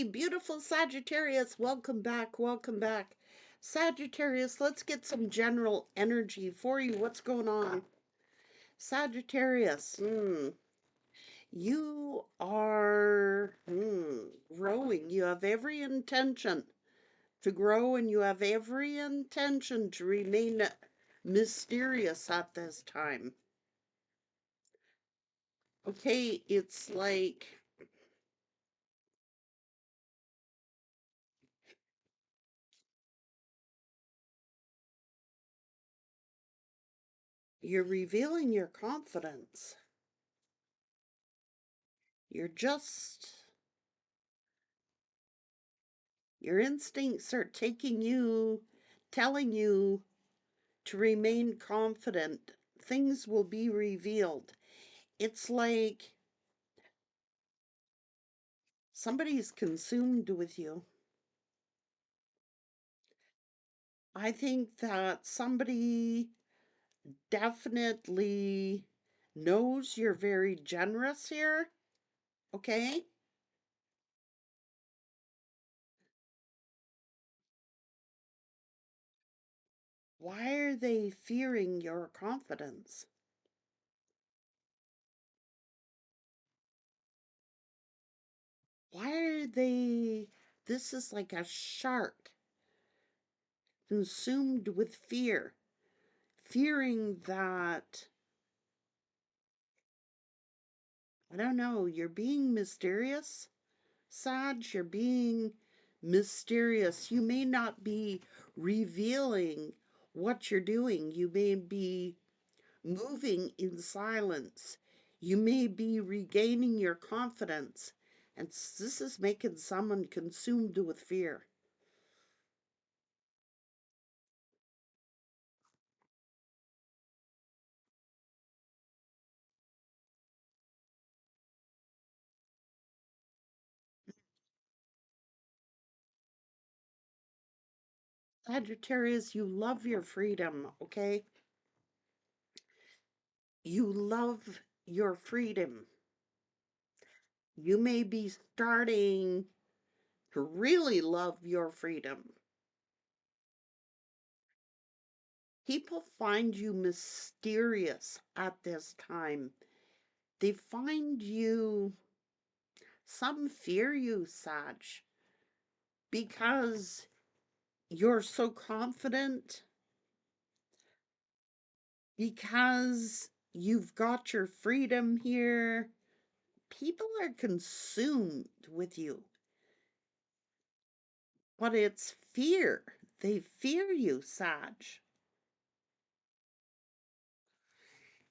Hey, beautiful Sagittarius, welcome back, welcome back. Sagittarius, let's get some general energy for you. What's going on? Sagittarius, you are growing. You have every intention to grow, and you have every intention to remain mysterious at this time. Okay, it's like you're revealing your confidence. You're just Your instincts are telling you to remain confident. Things will be revealed. It's like somebody's consumed with you. I think that somebody definitely knows you're very generous here, okay? Why are they fearing your confidence? Why are they? This is like a shark consumed with fear, fearing that, I don't know, you're being mysterious, Sag. You're being mysterious. You may not be revealing what you're doing. You may be moving in silence. You may be regaining your confidence. And this is making someone consumed with fear. Sagittarius, you love your freedom, okay? You love your freedom. You may be starting to really love your freedom. People find you mysterious at this time. They find you, some fear you, Sag, because you're so confident, because you've got your freedom here. People are consumed with you, but it's fear. They fear you, Sag.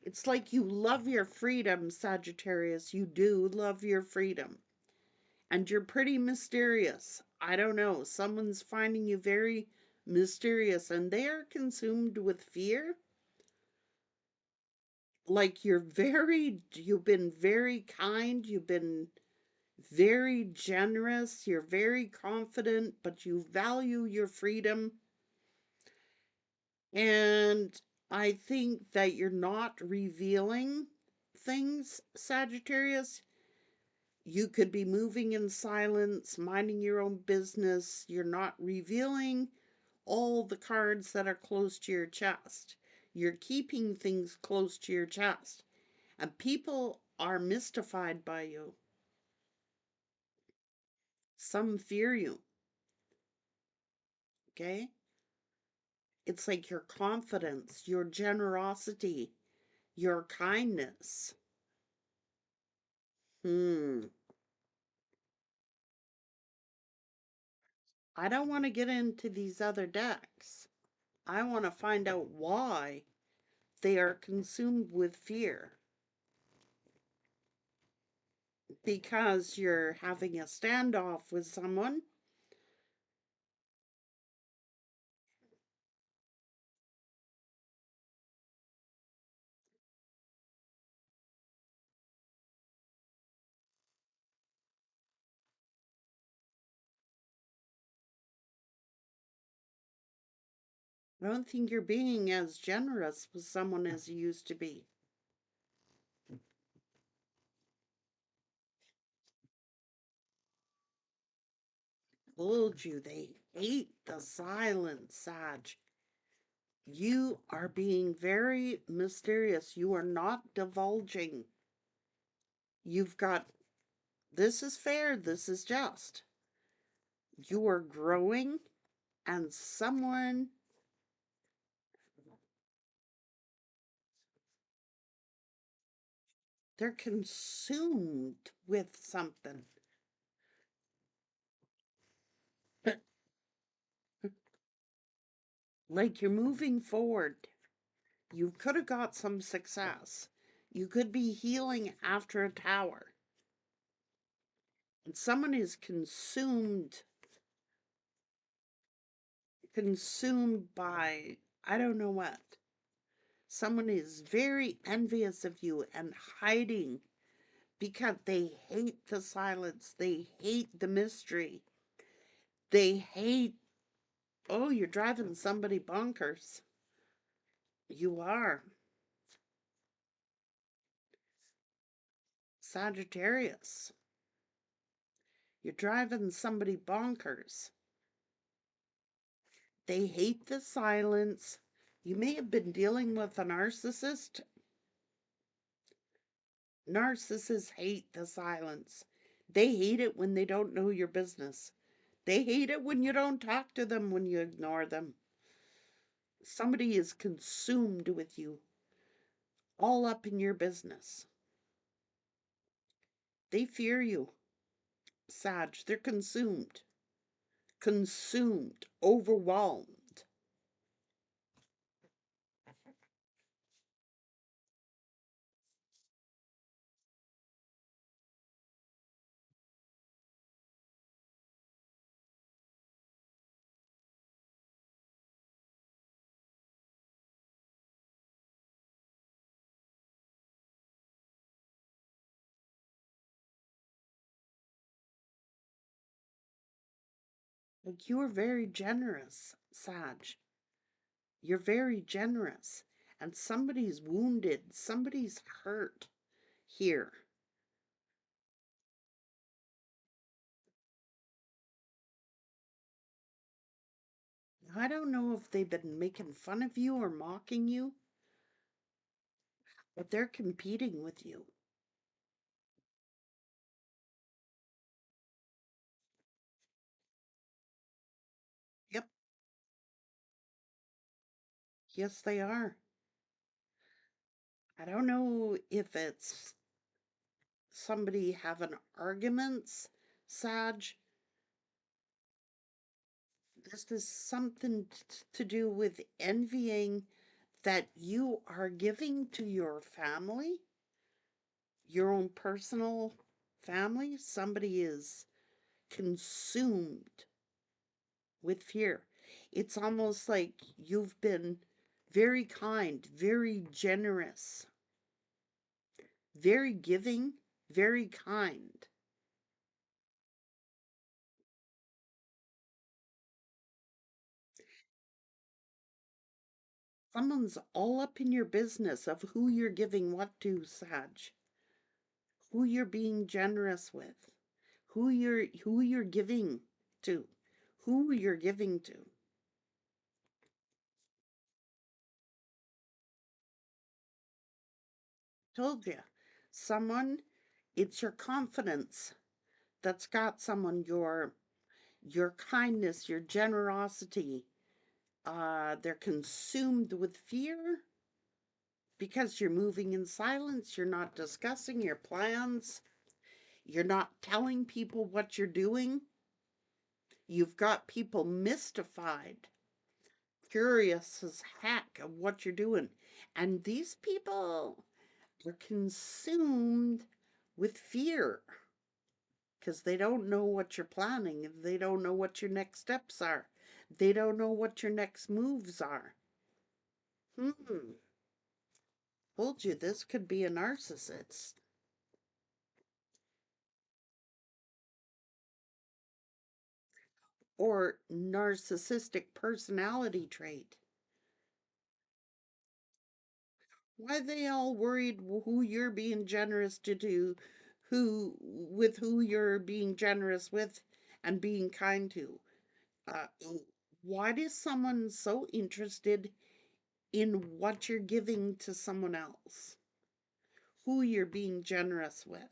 It's like you love your freedom, Sagittarius. You do love your freedom. And you're pretty mysterious. I don't know. Someone's finding you very mysterious and they are consumed with fear. Like you've been very kind, you've been very generous, you're very confident, but you value your freedom. And I think that you're not revealing things, Sagittarius. You could be moving in silence, minding your own business. You're not revealing all the cards that are close to your chest. You're keeping things close to your chest. And people are mystified by you. Some fear you, okay? It's like your confidence, your generosity, your kindness. Hmm. I don't want to get into these other decks. I want to find out why they are consumed with fear. Because you're having a standoff with someone. I don't think you're being as generous with someone as you used to be. Told you they hate the silence, Sag. You are being very mysterious. You are not divulging. You've got, this is fair, this is just. You are growing, and someone, they're consumed with something. Like you're moving forward. You could have got some success. You could be healing after a tower. And someone is consumed by, I don't know what. Someone is very envious of you and hiding because they hate the silence. They hate the mystery. They hate, oh, you're driving somebody bonkers. You are. Sagittarius. You're driving somebody bonkers. They hate the silence. You may have been dealing with a narcissist. Narcissists hate the silence. They hate it when they don't know your business. They hate it when you don't talk to them, when you ignore them. Somebody is consumed with you, all up in your business. They fear you, Sag. They're consumed, overwhelmed. Like you are very generous, Sag. You're very generous. And somebody's wounded, somebody's hurt here. I don't know if they've been making fun of you or mocking you, but they're competing with you. Yep, yes, they are. I don't know if it's somebody having arguments, Sag. This is something to do with envying that you are giving to your family, your own personal family. Somebody is consumed with fear. It's almost like you've been very kind, very generous, very giving, very kind. Someone's all up in your business of who you're giving what to, Sag. Who you're being generous with, who you're giving to, who you're giving to. Told you. Someone, it's your confidence that's got someone, your kindness, your generosity. They're consumed with fear because you're moving in silence, you're not discussing your plans, you're not telling people what you're doing. You've got people mystified, curious as heck of what you're doing. And these people are consumed with fear because they don't know what you're planning. They don't know what your next steps are. They don't know what your next moves are. Hmm. Told you this could be a narcissist or narcissistic personality trait. Why they all worried who you're being generous to do, who with who you're being generous with, and being kind to. Uh, why is someone so interested in what you're giving to someone else? Who you're being generous with?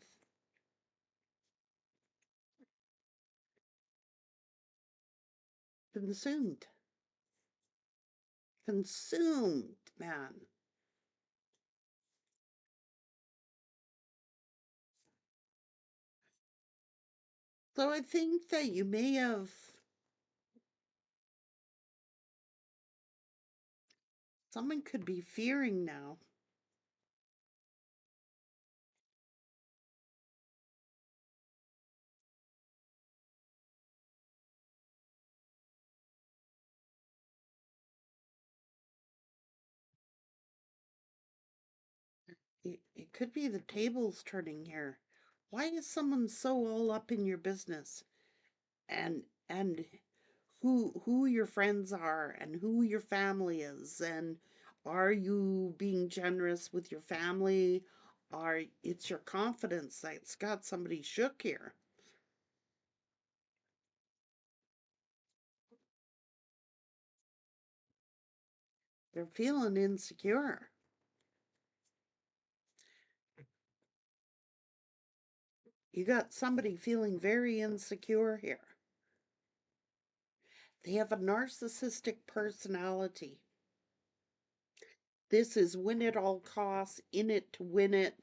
Consumed. Consumed, man. So I think that you may have, someone could be fearing now. It could be the tables turning here. Why is someone so all up in your business? And who your friends are and who your family is, and are you being generous with your family? Are It's your confidence that's got somebody shook here. They're feeling insecure. You got somebody feeling very insecure here. They have a narcissistic personality. This is win at all costs, in it to win it,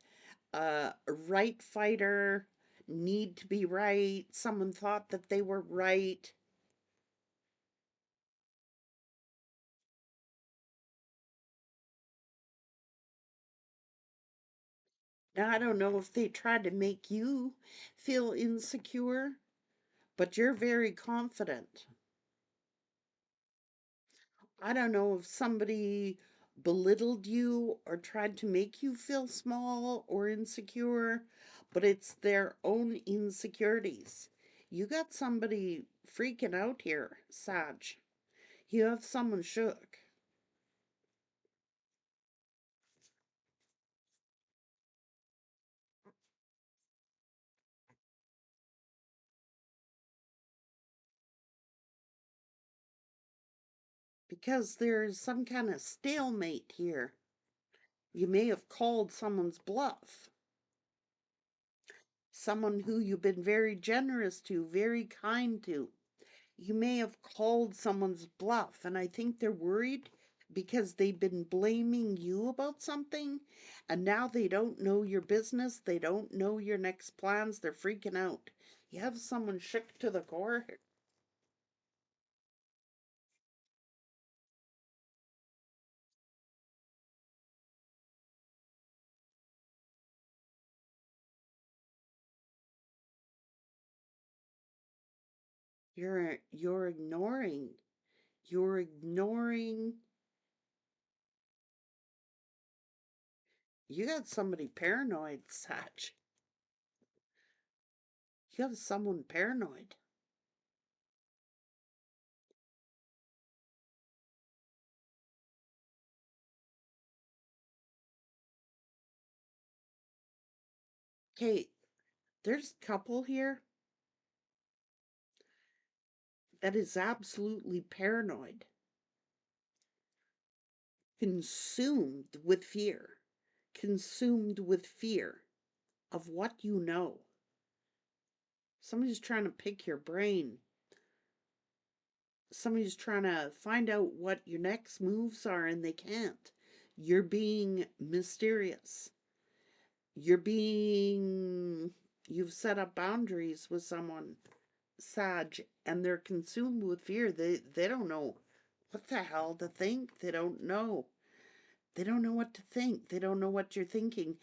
right fighter, need to be right. Someone thought that they were right. Now, I don't know if they tried to make you feel insecure, but you're very confident. I don't know if somebody belittled you or tried to make you feel small or insecure, but it's their own insecurities. You got somebody freaking out here, Sag. You have someone shook because there's some kind of stalemate here. You may have called someone's bluff, someone who you've been very generous to, very kind to. You may have called someone's bluff, and I think they're worried because they've been blaming you about something, and now they don't know your business, they don't know your next plans, they're freaking out. You have someone shook to the core you're ignoring. You're ignoring. You got somebody paranoid, Satch. You have someone paranoid. Okay, there's a couple here that is absolutely paranoid, consumed with fear, consumed with fear of what you know. Somebody's trying to pick your brain. Somebody's trying to find out what your next moves are and they can't. You're being mysterious. You're being, you've set up boundaries with someone, Sag, and they're consumed with fear. They don't know what the hell to think. They don't know. They don't know what to think. They don't know what you're thinking.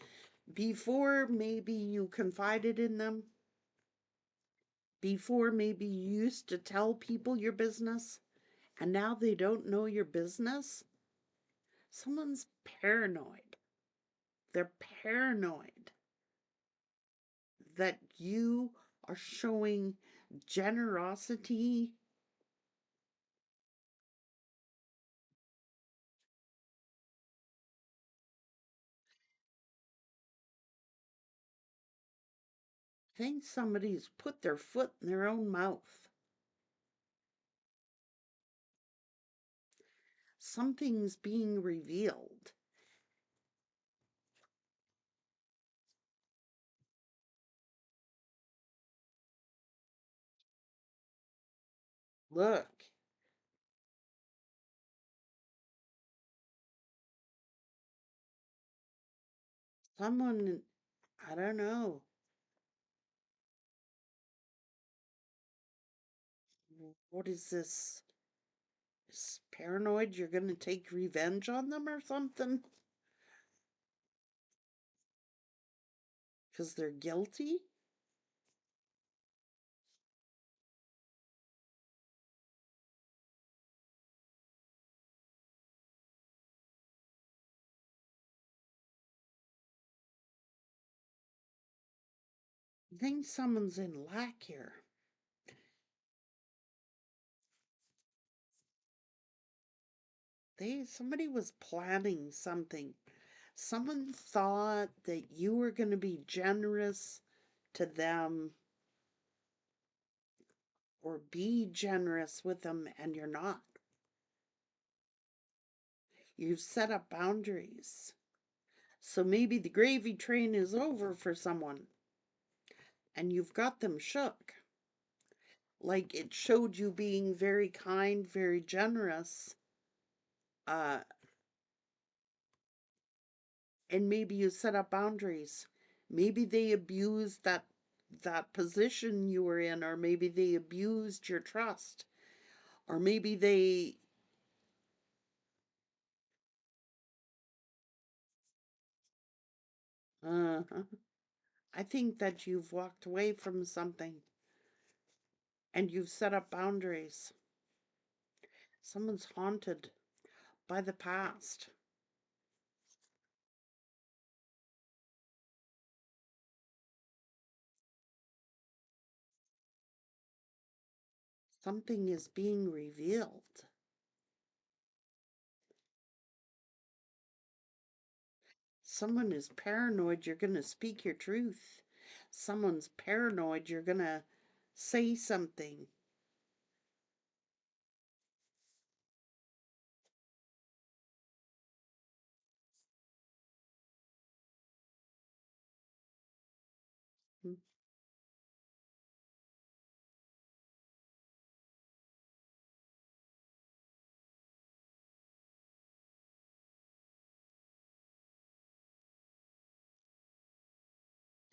Before maybe you confided in them. Before maybe you used to tell people your business, and now they don't know your business. Someone's paranoid. They're paranoid that you are showing generosity. I think somebody's put their foot in their own mouth. Something's being revealed. Look, someone, I don't know. What is this? Is paranoid? You're going to take revenge on them or something? Because they're guilty? I think someone's in lack here. Somebody was planning something. Someone thought that you were going to be generous to them or be generous with them, and you're not. You've set up boundaries. So maybe the gravy train is over for someone and you've got them shook. Like it showed you being very kind, very generous, uh, and maybe you set up boundaries. Maybe they abused that position you were in, or maybe they abused your trust, or maybe they uh, I think that you've walked away from something and you've set up boundaries. Someone's haunted by the past. Something is being revealed. Someone is paranoid you're going to speak your truth. Someone's paranoid you're going to say something. Hmm.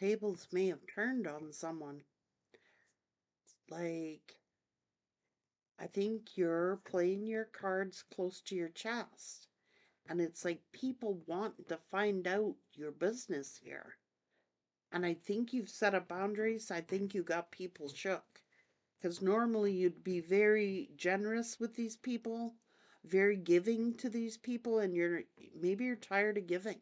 Tables may have turned on someone. Like, I think you're playing your cards close to your chest. And it's like people want to find out your business here. And I think you've set up boundaries. I think you got people shook. Because normally you'd be very generous with these people, very giving to these people, and maybe you're tired of giving.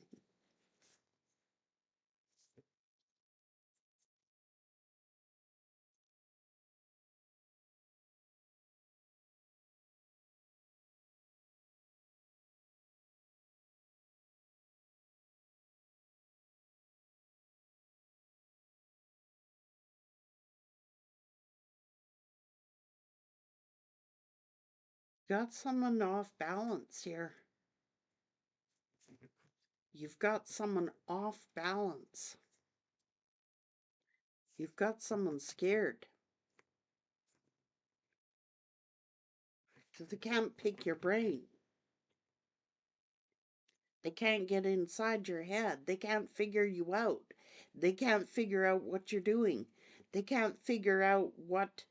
Got someone off balance here. You've got someone off balance. You've got someone scared. Because they can't pick your brain. They can't get inside your head. They can't figure you out. They can't figure out what you're doing. They can't figure out what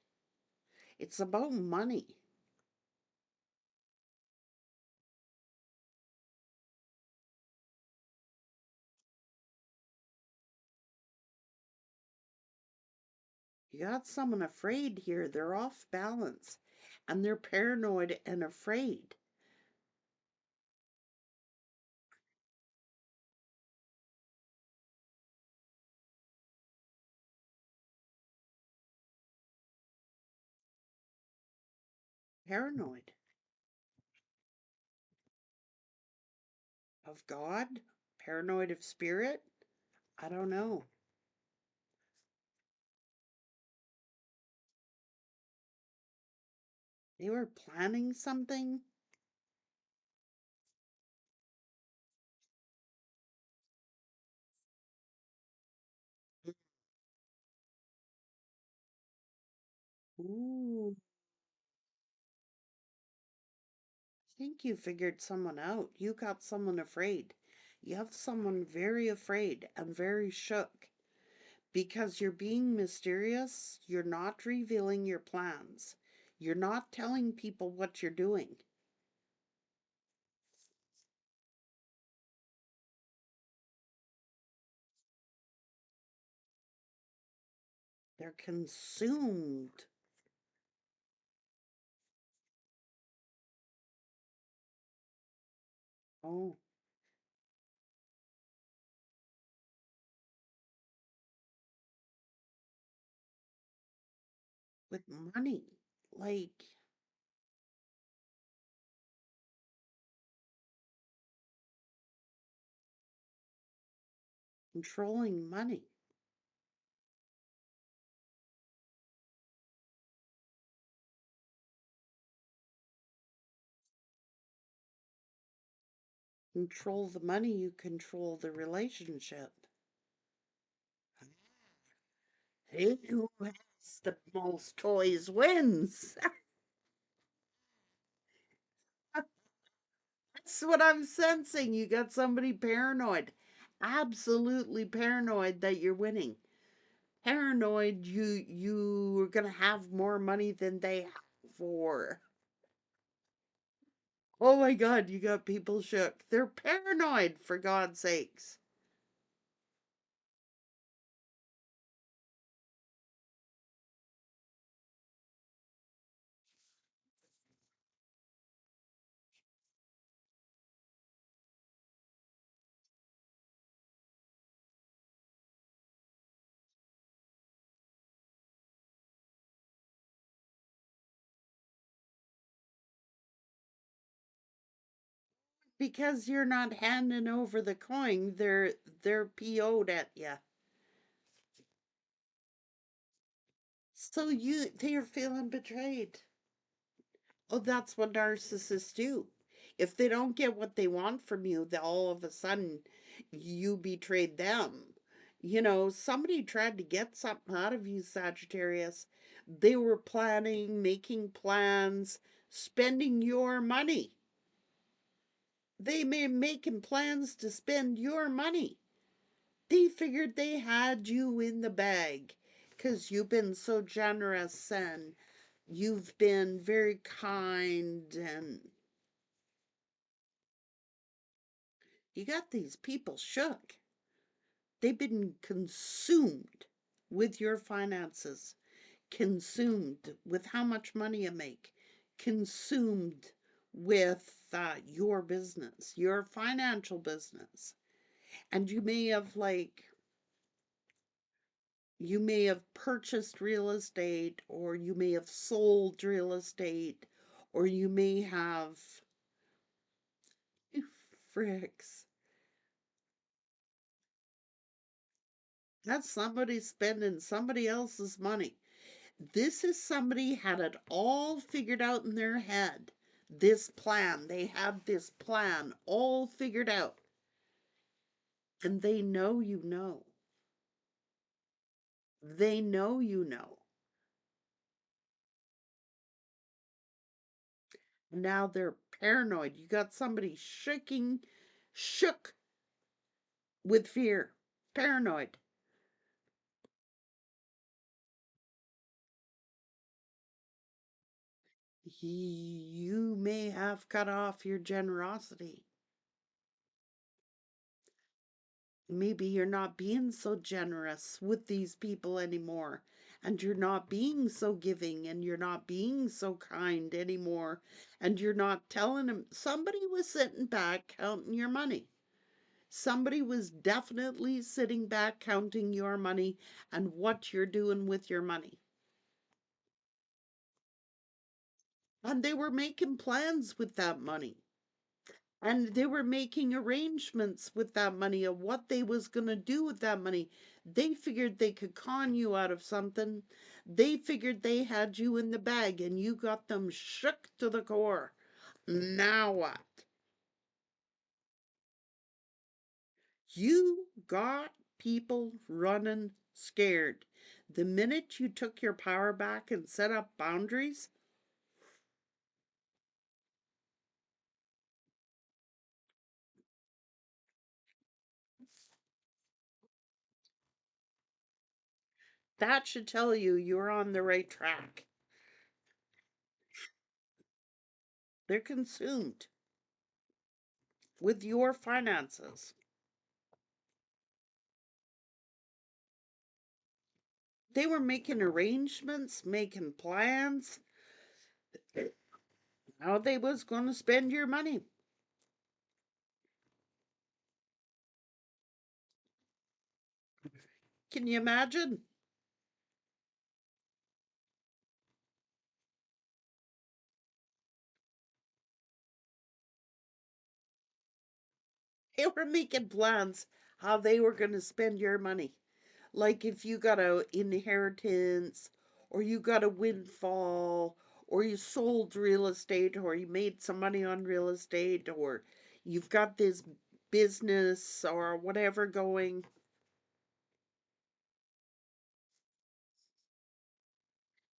it's about money. You got someone afraid here. They're off balance and they're paranoid and afraid. Paranoid of God, paranoid of spirit. I don't know. They were planning something? Ooh. I think you figured someone out. You got someone afraid. You have someone very afraid and very shook because you're being mysterious. You're not revealing your plans. You're not telling people what you're doing. They're consumed. Oh, with money. Like controlling money. Control the money, you control the relationship. Hey, who has the most toys wins. That's what I'm sensing. You got somebody paranoid. Absolutely paranoid that you're winning. Paranoid you are gonna have more money than they have for. Oh my god, you got people shook. They're paranoid for God's sakes. Because you're not handing over the coin, they're PO'd at you. So they're feeling betrayed. Oh, that's what narcissists do. If they don't get what they want from you, then all of a sudden you betrayed them. You know, somebody tried to get something out of you, Sagittarius. They were planning, making plans, spending your money. They may making plans to spend your money. They figured they had you in the bag because you've been so generous and you've been very kind and you got these people shook. They've been consumed with your finances, consumed with how much money you make, consumed with your business, your financial business. And you may have purchased real estate, or you may have sold real estate, or you may have fricks. That's somebody spending somebody else's money. This is somebody had it all figured out in their head. This plan, they have this plan all figured out. And they know you know. They know you know. Now they're paranoid. You got somebody shook with fear. Paranoid. You may have cut off your generosity. Maybe you're not being so generous with these people anymore, and you're not being so giving, and you're not being so kind anymore, and you're not telling them. Somebody was sitting back counting your money. Somebody was definitely sitting back counting your money and what you're doing with your money. And they were making plans with that money. And they were making arrangements with that money of what they was going to do with that money. They figured they could con you out of something They figured they had you in the bag and you got them shook to the core. Now what? You got people running scared. The minute you took your power back and set up boundaries, that should tell you you're on the right track. They're consumed with your finances. They were making arrangements, making plans, how they was going to spend your money. Can you imagine? They were making plans how they were going to spend your money. Like if you got a inheritance or you got a windfall or you sold real estate or you made some money on real estate or you've got this business or whatever going,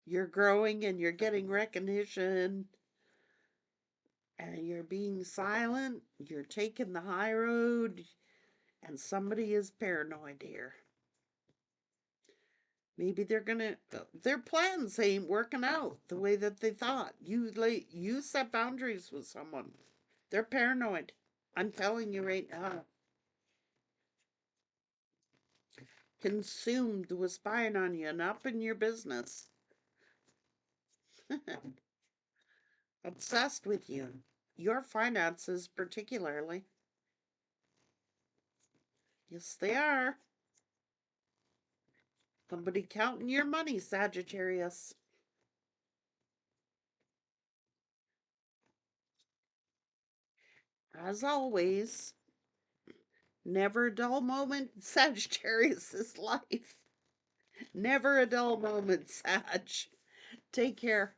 you're growing and you're getting recognition and you're being silent, you're taking the high road, and somebody is paranoid here. Maybe they're gonna their plans ain't working out the way that they thought. You set boundaries with someone. They're paranoid. I'm telling you right now. Consumed with spying on you and up in your business. Obsessed with you. Your finances particularly. Yes, they are. Somebody counting your money, Sagittarius. As always, never a dull moment in Sagittarius's life. Never a dull moment, Sag. Take care.